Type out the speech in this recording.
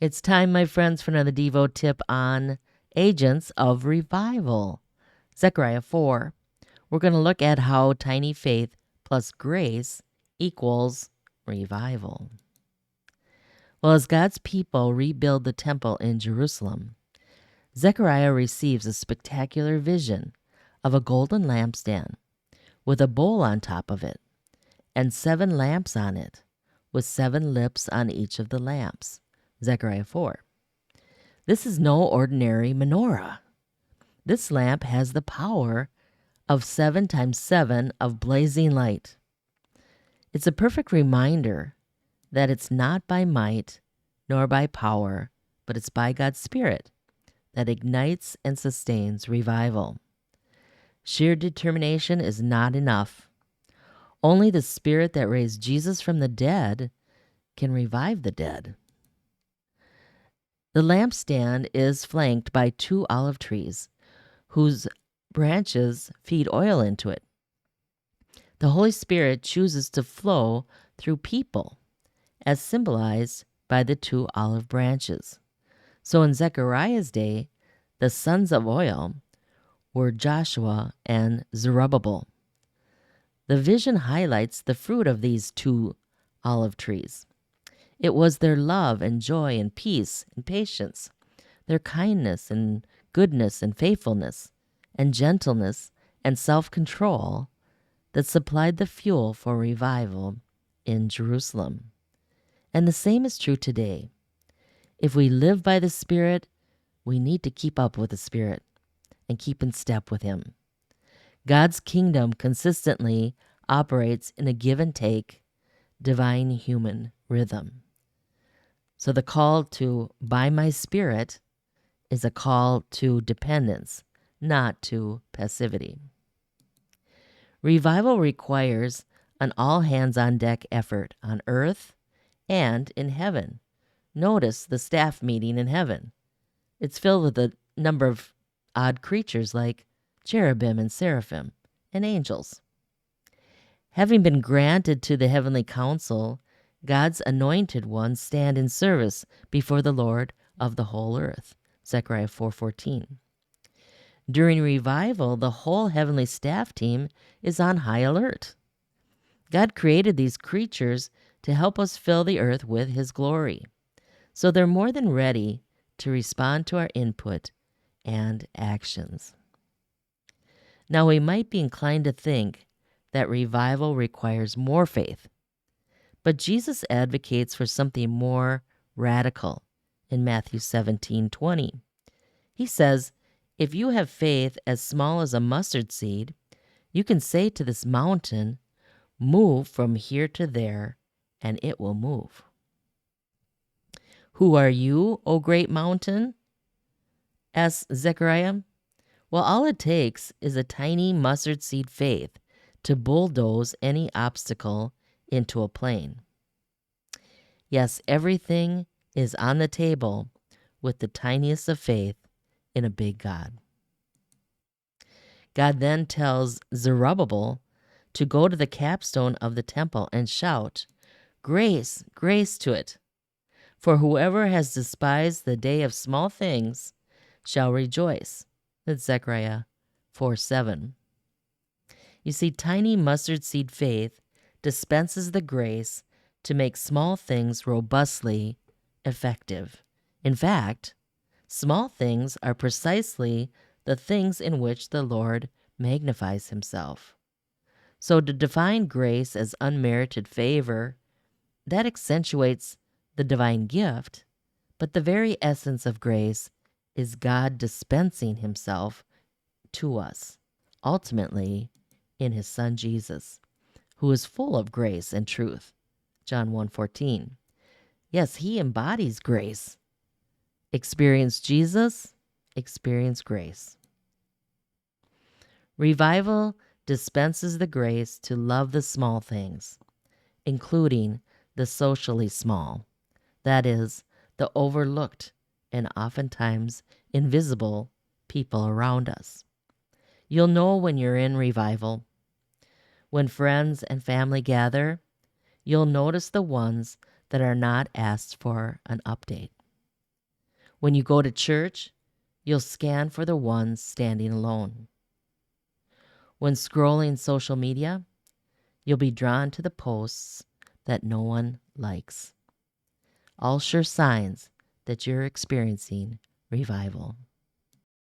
It's time, my friends, for another Devo tip on agents of revival. Zechariah 4. We're going to look at how tiny faith plus grace equals revival. Well, as God's people rebuild the temple in Jerusalem, Zechariah receives a spectacular vision of a golden lampstand with a bowl on top of it and 7 lamps on it, with 7 lips on each of the lamps. Zechariah 4. This is no ordinary menorah. This lamp has the power of 7 times 7 of blazing light. It's a perfect reminder that it's not by might nor by power, but it's by God's Spirit that ignites and sustains revival. Sheer determination is not enough. Only the Spirit that raised Jesus from the dead can revive the dead. The lampstand is flanked by 2 olive trees, whose branches feed oil into it. The Holy Spirit chooses to flow through people, as symbolized by the 2 olive branches. So in Zechariah's day, the sons of oil were Joshua and Zerubbabel. The vision highlights the fruit of these 2 olive trees. It was their love and joy and peace and patience, their kindness and goodness and faithfulness and gentleness and self-control that supplied the fuel for revival in Jerusalem. And the same is true today. If we live by the Spirit, we need to keep up with the Spirit and keep in step with Him. God's kingdom consistently operates in a give and take, divine human rhythm. So the call to by my Spirit is a call to dependence, not to passivity. Revival requires an all-hands-on-deck effort on earth and in heaven. Notice the staff meeting in heaven. It's filled with a number of odd creatures like cherubim and seraphim and angels. Having been granted to the heavenly council, God's anointed ones stand in service before the Lord of the whole earth. Zechariah 4:14. During revival, the whole heavenly staff team is on high alert. God created these creatures to help us fill the earth with His glory. So they're more than ready to respond to our input and actions. Now, we might be inclined to think that revival requires more faith, but Jesus advocates for something more radical in Matthew 17:20. He says, if you have faith as small as a mustard seed, you can say to this mountain, move from here to there, and it will move. Who are you, O great mountain? Asked Zechariah. Well, all it takes is a tiny mustard seed faith to bulldoze any obstacle into a plain. Yes, everything is on the table with the tiniest of faith in a big God. God then tells Zerubbabel to go to the capstone of the temple and shout, grace, grace to it. For whoever has despised the day of small things shall rejoice. That's Zechariah 4:7. You see, tiny mustard seed faith dispenses the grace to make small things robustly effective. In fact, small things are precisely the things in which the Lord magnifies Himself. So to define grace as unmerited favor, that accentuates the divine gift, but the very essence of grace is God dispensing Himself to us, ultimately in His Son Jesus, who is full of grace and truth. John 1:14. Yes, He embodies grace. Experience Jesus, experience grace. Revival dispenses the grace to love the small things, including the socially small, that is, the overlooked and oftentimes invisible people around us. You'll know when you're in revival. When friends and family gather, you'll notice the ones that are not asked for an update. When you go to church, you'll scan for the ones standing alone. When scrolling social media, you'll be drawn to the posts that no one likes. All sure signs that you're experiencing revival.